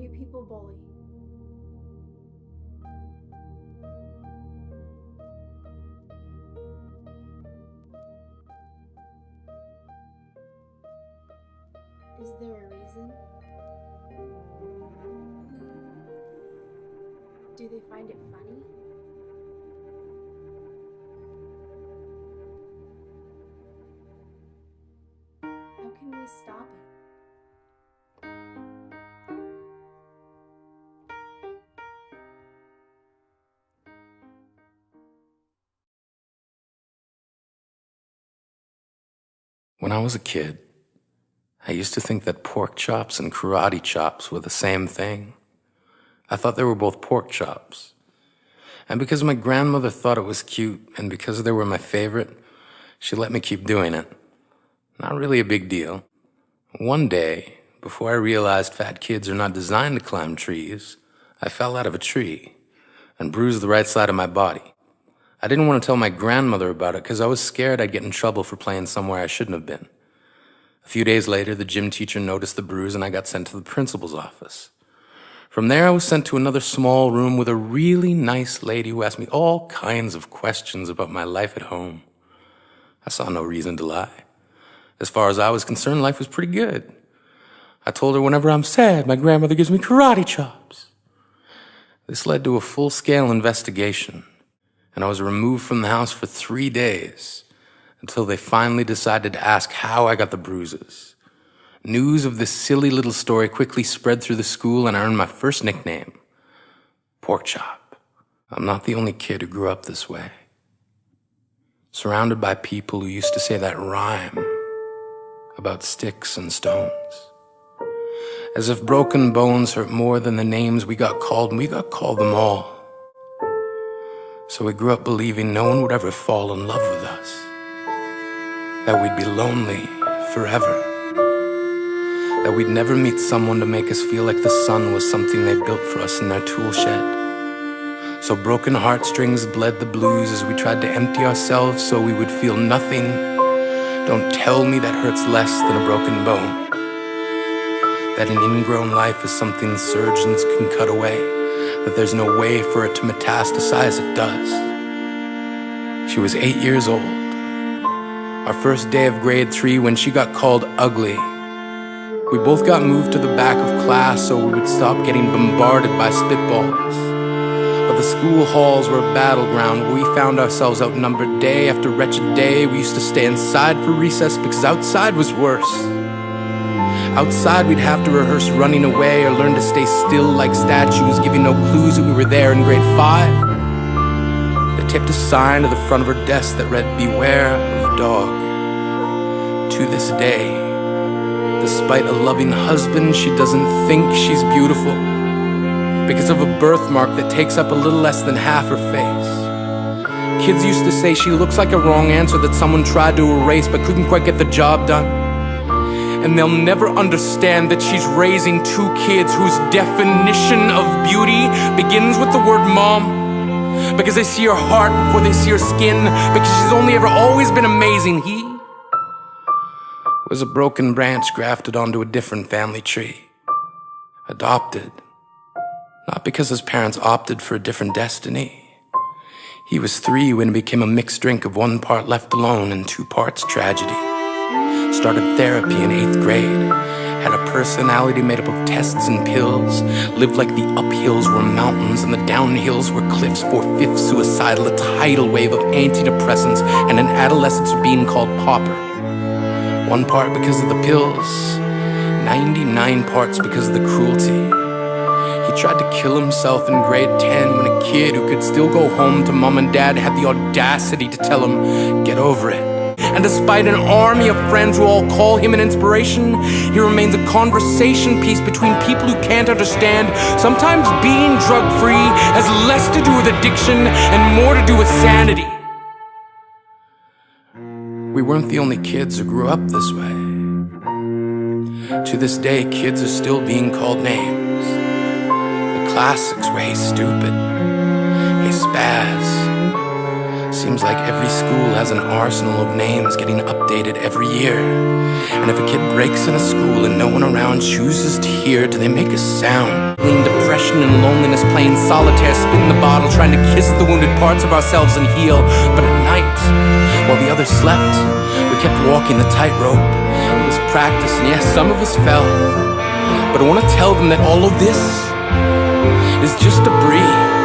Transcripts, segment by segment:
do people bully? Is there a reason? Do they find it funny? How can we stop it? When I was a kid, I used to think that pork chops and karate chops were the same thing. I thought they were both pork chops. And because my grandmother thought it was cute, and because they were my favorite, she let me keep doing it. Not really a big deal. One day, before I realized fat kids are not designed to climb trees, I fell out of a tree and bruised the right side of my body. I didn't want to tell my grandmother about it because I was scared I'd get in trouble for playing somewhere I shouldn't have been. A few days later, the gym teacher noticed the bruise and I got sent to the principal's office. From there, I was sent to another small room with a really nice lady who asked me all kinds of questions about my life at home. I saw no reason to lie. As far as I was concerned, life was pretty good. I told her whenever I'm sad, my grandmother gives me karate chops. This led to a full-scale investigation, and I was removed from the house for 3 days until they finally decided to ask how I got the bruises. News of this silly little story quickly spread through the school, and I earned my first nickname, Pork Chop. I'm not the only kid who grew up this way. Surrounded by people who used to say that rhyme about sticks and stones. As if broken bones hurt more than the names we got called, and we got called them all. So we grew up believing no one would ever fall in love with us, that we'd be lonely forever, that we'd never meet someone to make us feel like the sun was something they built for us in their tool shed. So broken heartstrings bled the blues as we tried to empty ourselves so we would feel nothing. Don't tell me that hurts less than a broken bone, that an ingrown life is something surgeons can cut away, that there's no way for it to metastasize. It does. She was 8 years old. Our first day of grade 3 when she got called ugly. We both got moved to the back of class so we would stop getting bombarded by spitballs. But the school halls were a battleground where we found ourselves outnumbered day after wretched day. We used to stay inside for recess because outside was worse. Outside we'd have to rehearse running away or learn to stay still like statues, giving no clues that we were there in grade 5. They taped a sign to the front of her desk that read, "Beware of dog." To this day, despite a loving husband, she doesn't think she's beautiful because of a birthmark that takes up a little less than half her face. Kids used to say she looks like a wrong answer that someone tried to erase but couldn't quite get the job done. And they'll never understand that she's raising 2 kids whose definition of beauty begins with the word mom, because they see her heart before they see her skin, because she's only ever always been amazing. He was a broken branch grafted onto a different family tree. Adopted, not because his parents opted for a different destiny. He was 3 when it became a mixed drink of 1 part left alone and 2 parts tragedy. Started therapy in 8th grade, had a personality made up of tests and pills, lived like the uphills were mountains and the downhills were cliffs, 4/5 suicidal, a tidal wave of antidepressants, and an adolescence being called pauper. 1 part because of the pills, 99 parts because of the cruelty. He tried to kill himself in grade 10 when a kid who could still go home to mom and dad had the audacity to tell him, "Get over it." And despite an army of friends who all call him an inspiration, he remains a conversation piece between people who can't understand. Sometimes being drug-free has less to do with addiction and more to do with sanity. We weren't the only kids who grew up this way. To this day, kids are still being called names. The classics were, "Hey, stupid," "Hey, spaz," Seems like every school has an arsenal of names getting updated every year. And if a kid breaks in a school and no one around chooses to hear, do they make a sound? Feeling depression and loneliness, playing solitaire, spin the bottle, trying to kiss the wounded parts of ourselves and heal. But at night, while the others slept, we kept walking the tightrope. It was practice, and yes, some of us fell. But I want to tell them that all of this is just debris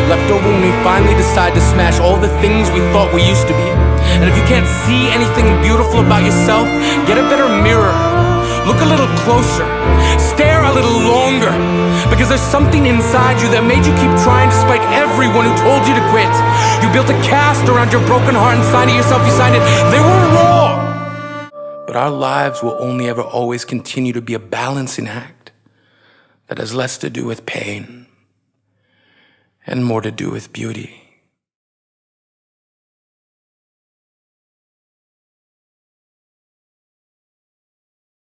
left over when we finally decide to smash all the things we thought we used to be. And if you can't see anything beautiful about yourself, get a better mirror. Look a little closer. Stare a little longer. Because there's something inside you that made you keep trying despite everyone who told you to quit. You built a cast around your broken heart and signed it yourself. You signed it. They were wrong. But our lives will only ever always continue to be a balancing act that has less to do with pain and more to do with beauty.